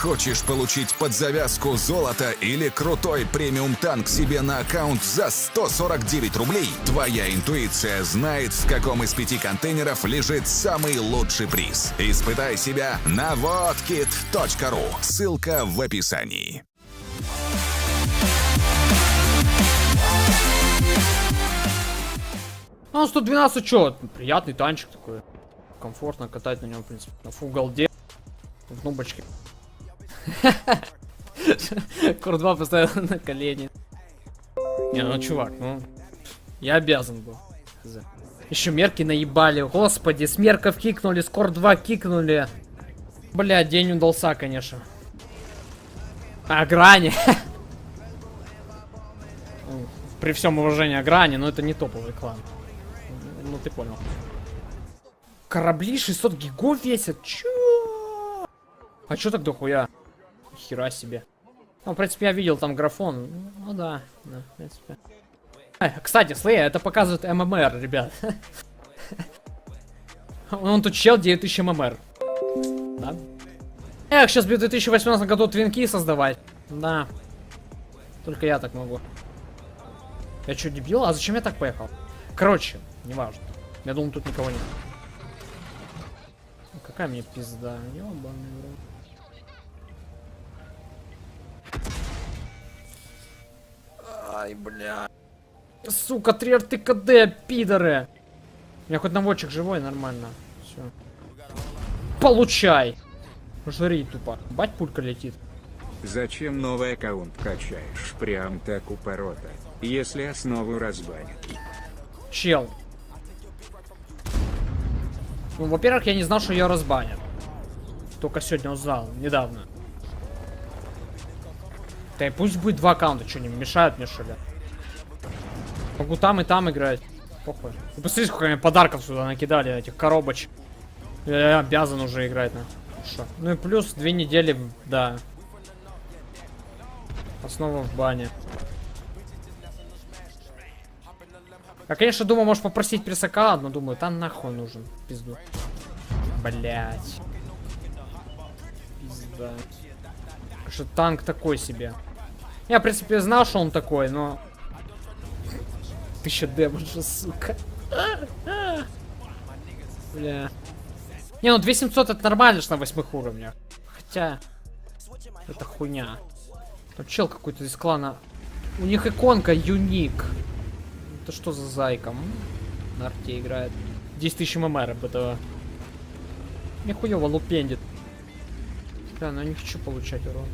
Хочешь получить под завязку золото или крутой премиум танк себе на аккаунт за 149 рублей? Твоя интуиция знает, в каком из 5 контейнеров лежит самый лучший приз. Испытай себя на whatkit.ru. Ссылка в описании. Ну, 112, чё? Приятный танчик такой. Комфортно катать на нем, в принципе. На фул голде. В нубочке. Кор 2 поставил на колени. Не, ну чувак, ну. Я обязан был. Еще мерки наебали. Господи, с мерков кикнули, с Кор 2 кикнули. Бля, день удался, конечно. А, грани. При всем уважении грани, но это не топовый клан. Ну ты понял. Корабли 600 гигов весят? Чё? А чё так дохуя? Хера себе. Ну, в принципе, я видел там графон. Ну да, в принципе. Кстати, Слея, это показывает ММР, ребят. Он тут чел 9000 ММР. Да? Эх, сейчас бы в 2018 году твинки создавать. Да. Только я так могу. Я чё, дебил? А зачем я так поехал? Короче, неважно. Я думал, тут никого нет. Какая мне пизда. Ёбаный в рот. Ай, бля. Сука, 3 РТКД, пидоры. У меня хоть наводчик живой, нормально. Все. Получай. Жри тупо. Бать, пулька летит. Зачем новый аккаунт качаешь? Прям так упорото. Если основу разбанят. Чел. Ну, во-первых, я не знал, что ее разбанят. Только сегодня узнал, недавно. Да и пусть будет 2 аккаунта, что не мешают мне, что ли? Могу там и там играть. Похуй. Вы посмотрите, сколько мне подарков сюда накидали, этих коробочек. Я обязан уже играть на. Шо? Ну и плюс 2 недели, да. Основа в бане. Я, конечно, думаю, можешь попросить пресака, но думаю, там нахуй нужен. Пизду. Блять. Пизда. Что танк такой себе. Я, в принципе, знал, что он такой, но... 1000 дэмэджа, сука. Бля. Не, ну 2700 это нормально, что на 8 уровнях. Хотя... Это хуйня. Там чел какой-то из клана. У них иконка юник. Это что за зайка? На арте играет. 10 000 ММР об этого. Нихуево лупендит. Да, но я не хочу получать урон.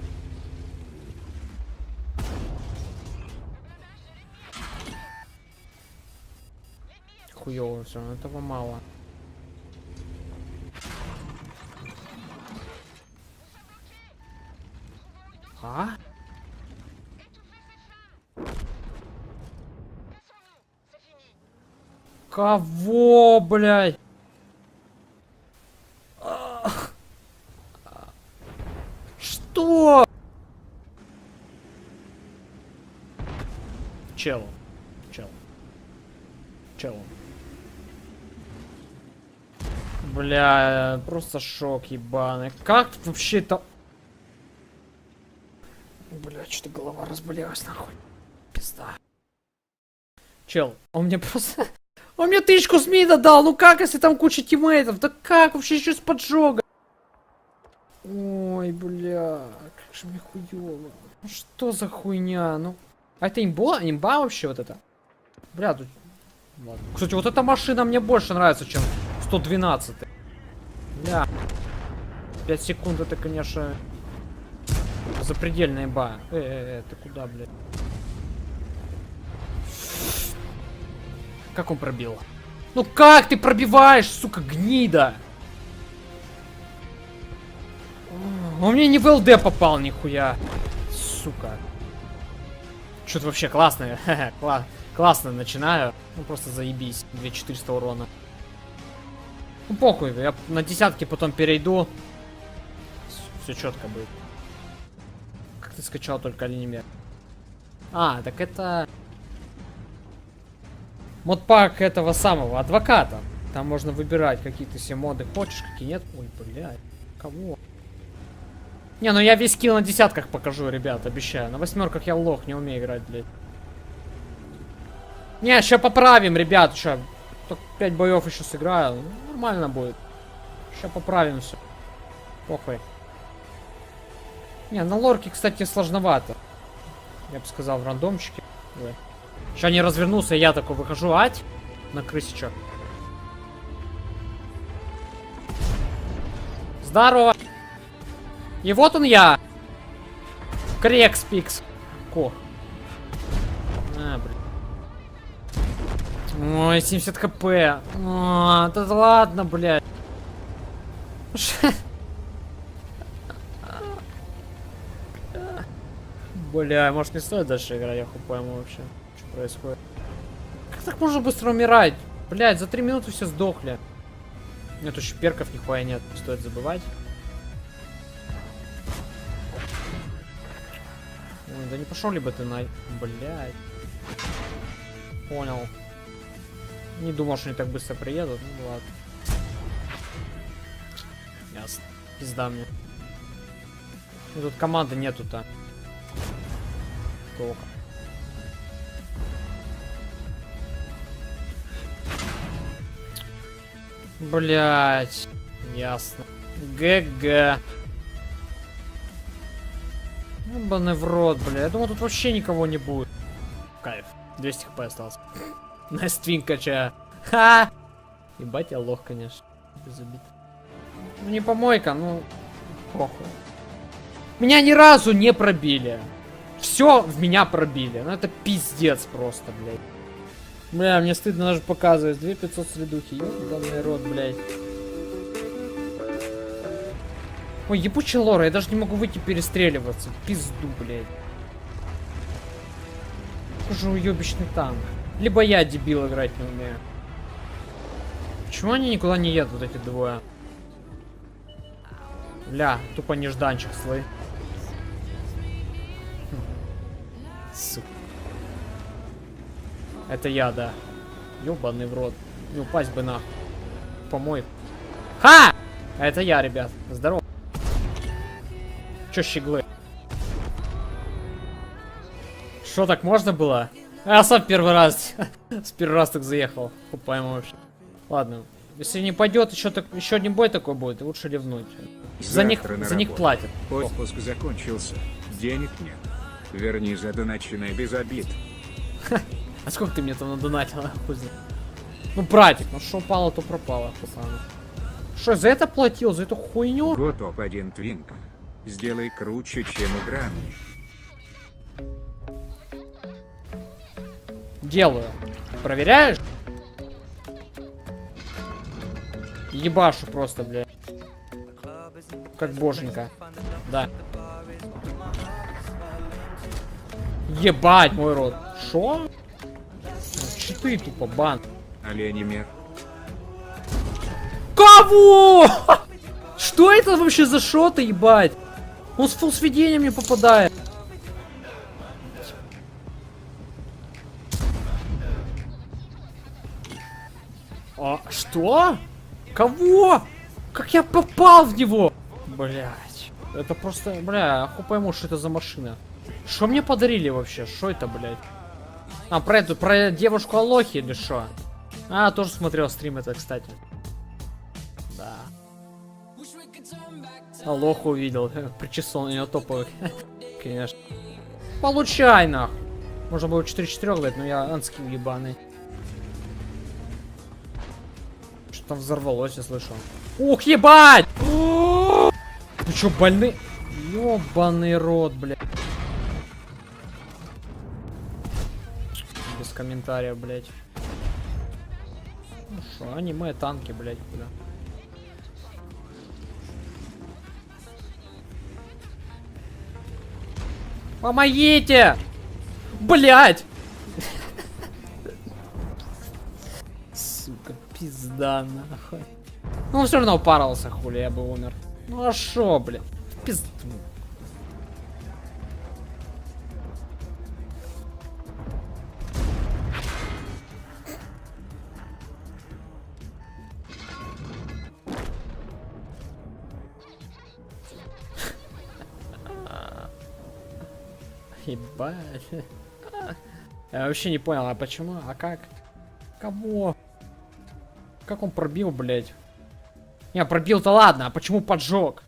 Хуево все, но этого мало. А? Кого, блядь? Что? Чел. Бля, просто шок ебаный. Как вообще это... Бля, что-то голова разболелась нахуй. Пизда. Чел, он мне просто... Он мне 1000 с мида дал, ну как, если там куча тиммейтов? Да как вообще еще с поджога? Ой, бля, как же мне хуёво. Ну что за хуйня, ну... А это имба вообще вот это? Бля, тут... Ладно. Кстати, вот эта машина мне больше нравится, чем 112. Бля. 5 секунд это, конечно... Запредельная имба. Ты куда, блядь? Как он пробил? Ну как ты пробиваешь, сука, гнида? Он мне не в ЛД попал, нихуя. Сука. Что-то вообще классное. Классно начинаю. Ну просто заебись. 2400 урона. Ну похуй, я на десятки потом перейду. Все четко будет. Как ты скачал только алимер? А, так это... Модпак этого самого адвоката. Там можно выбирать, какие ты все моды хочешь, какие нет. Ой, блядь. Кого? Не, ну я весь скилл на десятках покажу, ребят, обещаю. На восьмерках я лох, не умею играть, блядь. Не, сейчас поправим, ребят, сейчас. Только 5 боев еще сыграю. Ну, нормально будет. Сейчас поправим все. Похуй. Не, на лорке, кстати, сложновато. Я бы сказал, в рандомчике. Сейчас не развернулся, я такой выхожу, ать, на крысичок. Здорово. И вот он я. Крекс пикс. Ко. А, блин. Ой, 70 хп. О, да ладно, блядь. Бля, может не стоит дальше играть, я хуй пойму вообще, что происходит. Как так можно быстро умирать? Блядь, за 3 минуты все сдохли. Нет, еще перков нихуя нет, не стоит забывать. Ой, да не пошел ли бы ты на... Блядь. Понял. Не думал, что они так быстро приедут, ну ладно. Ясно. Пизда мне. И тут команды нету-то. Только. Блять. Ясно. ГГ. Ебаный в рот, бля. Я думал, тут вообще никого не будет. Кайф. 200 хп осталось. Найствин качаю. Ха! Ебать, я лох, конечно. Без обид. Ну не помойка, ну... Похуй. Меня ни разу не пробили. Все в меня пробили. Ну это пиздец просто, блядь. Бля, мне стыдно даже показывать. 2500 следухи. Ёбаный рот, блядь. Ой, ебучий лора, я даже не могу выйти перестреливаться. Пизду, блядь. Уже уебищный танк. Либо я, дебил, играть не умею. Почему они никуда не едут, эти двое? Бля, тупо нежданчик, слой. Сука. Это я, да. Ёбаный в рот. Не упасть бы нахуй. Помой. Ха! Это я, ребят. Здорово. Чё щеглы? Шо, так можно было? Я сам первый раз. С первый раз так заехал. Пойму вообще. Ладно. Если не пойдет, еще один бой такой будет, лучше ливнуть. За них платят. Отпуск закончился. Денег нет. Верни задоначенное без обид. А сколько ты мне там надонатила? Ну, братик, ну что упало, то пропало. Что, за это платил? За эту хуйню? Год топ-1 твинк. Сделай круче, чем игра. Делаю. Проверяешь? Ебашу просто, блядь. Как боженька. Да. Ебать мой рот. Шо? Читы тупо, бан. Оленемер. Кого? Что это вообще за шоты, ебать? Он с фулл-сведением не попадает. А, что? Кого? Как я попал в него? Блять. Это просто, бля, оху пойму, что это за машина. Что мне подарили вообще? Что это, блядь? А, про девушку Алохи или что? А, тоже смотрел стрим это, кстати. Да. Алоху увидел. Причесон у него топовый. Конечно. Получай, нахуй. Можно было 4-4 дать, но я анскил ебаный. Что там взорвалось, я слышал. Ух, ебать! Вы чё, больны? Ёбаный рот, блядь. Без комментариев, блядь. Ну шо, аниме, танки, блядь, куда? Помогите! Блядь! Сука, пизда, нахуй. Ну, он все равно упарывался, хули, я бы умер. Ну а шо, блядь? Пизду. Ебать. Я вообще не понял, а почему? А как? Кого? Как он пробил, блядь? Не, пробил-то ладно, а почему поджег?